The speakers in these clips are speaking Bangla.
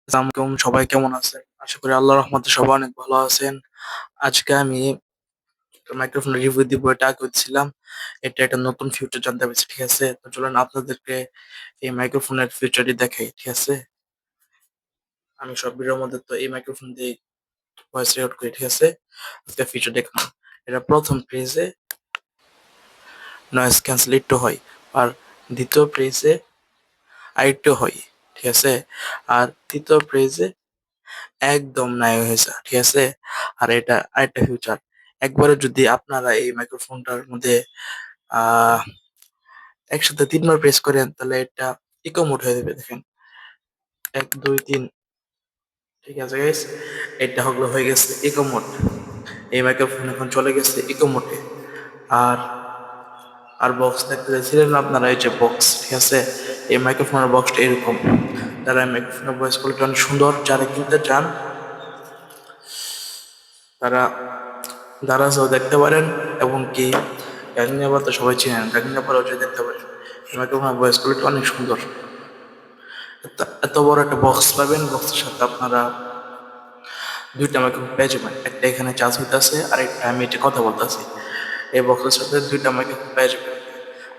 আসসালামু আলাইকুম, সবাই কেমন আছেন? আশা করি আল্লাহর রহমতে সবাই অনেক ভালো আছেন। আজকে আমি একটা মাইক্রোফোনের রিভিউ দিব, এটা আগে দিছিলাম। এটা একটা নতুন ফিউচার জানতে পেরেছি, ঠিক আছে? তো চলুন আপনাদেরকে এই মাইক্রোফোনের ফিউচারটি দেখাই, ঠিক আছে? আমি সব ভিডিওর মধ্যে তো এই মাইক্রোফোন দিয়ে ভয়েস রেকর্ড করি, ঠিক আছে? আজকে ফিউচার দেখুন। এটা প্রথম পেজে নয়েজ ক্যান্সেল একটু হয়, আর দ্বিতীয় পেজে আরেকটু হয়, ঠিক আছে? আর তৃতীয় পেজে একদম নাই হয়েছে, ঠিক আছে? আর এটা আরেকটা ফিউচার, একবারে যদি আপনারা এই মাইক্রোফোনটার মধ্যে আহ একসাথে 3 বার প্রেস করেন, তাহলে এটা ইকো মোড হয়ে যাবে। দেখেন, 1 2 3, ঠিক আছে গাইস? এটা হয়ে গেছে ইকো মোড। এই মাইক্রোফোন এখন চলে গেছে ইকো মোডে। আর আর বক্স দেখতে চাইছিলেন আপনারা, এই যে বক্স, ঠিক আছে? এই মাইক্রোফোনের বক্সটা এরকম। যারা মাইক্রোফোনের ভয়েস কোয়ালিটি অনেক সুন্দর, যারা কিনতে চান তারা দারাজও দেখতে পারেন, এবং কি গাগনিয়াপার তো সবাই চেনেন, গাগনিয়াপারও যে দেখতে পারেন। এই মাইক্রোফোনের ভয়েস কোয়ালিটি অনেক সুন্দর। এত বড় একটা বক্স পাবেন, বক্সের সাথে আপনারা 2টা মাইক্রোফোন পেয়ে যাবেন। একটা এখানে চার্জ হইতেছে, আর একটা আমি এটা কথা বলতেছি। এই বক্সের সাথে 2টা মাইক্রোফোন পেয়ে যাবেন।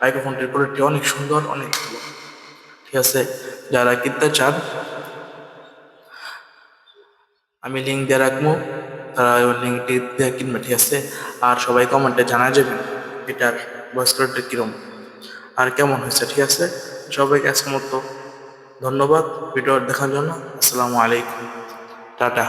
মাইক্রোফোনটির কোয়ালিটি অনেক সুন্দর, অনেক ভালো, ঠিক আছে? যারা কিনতে চান আমি লিঙ্ক দিয়ে রাখবো, তারা ওই লিঙ্কটি দিয়ে কিনবে, ঠিক আছে? আর সবাই কমেন্টে জানা যাবেন এটার ভয়েস কোয়ালিটি কিরম আর কেমন হয়েছে, ঠিক আছে? সবাইকে আজকের মতো ধন্যবাদ ভিডিও দেখার জন্য। আসসালামু আলাইকুম, টাটা।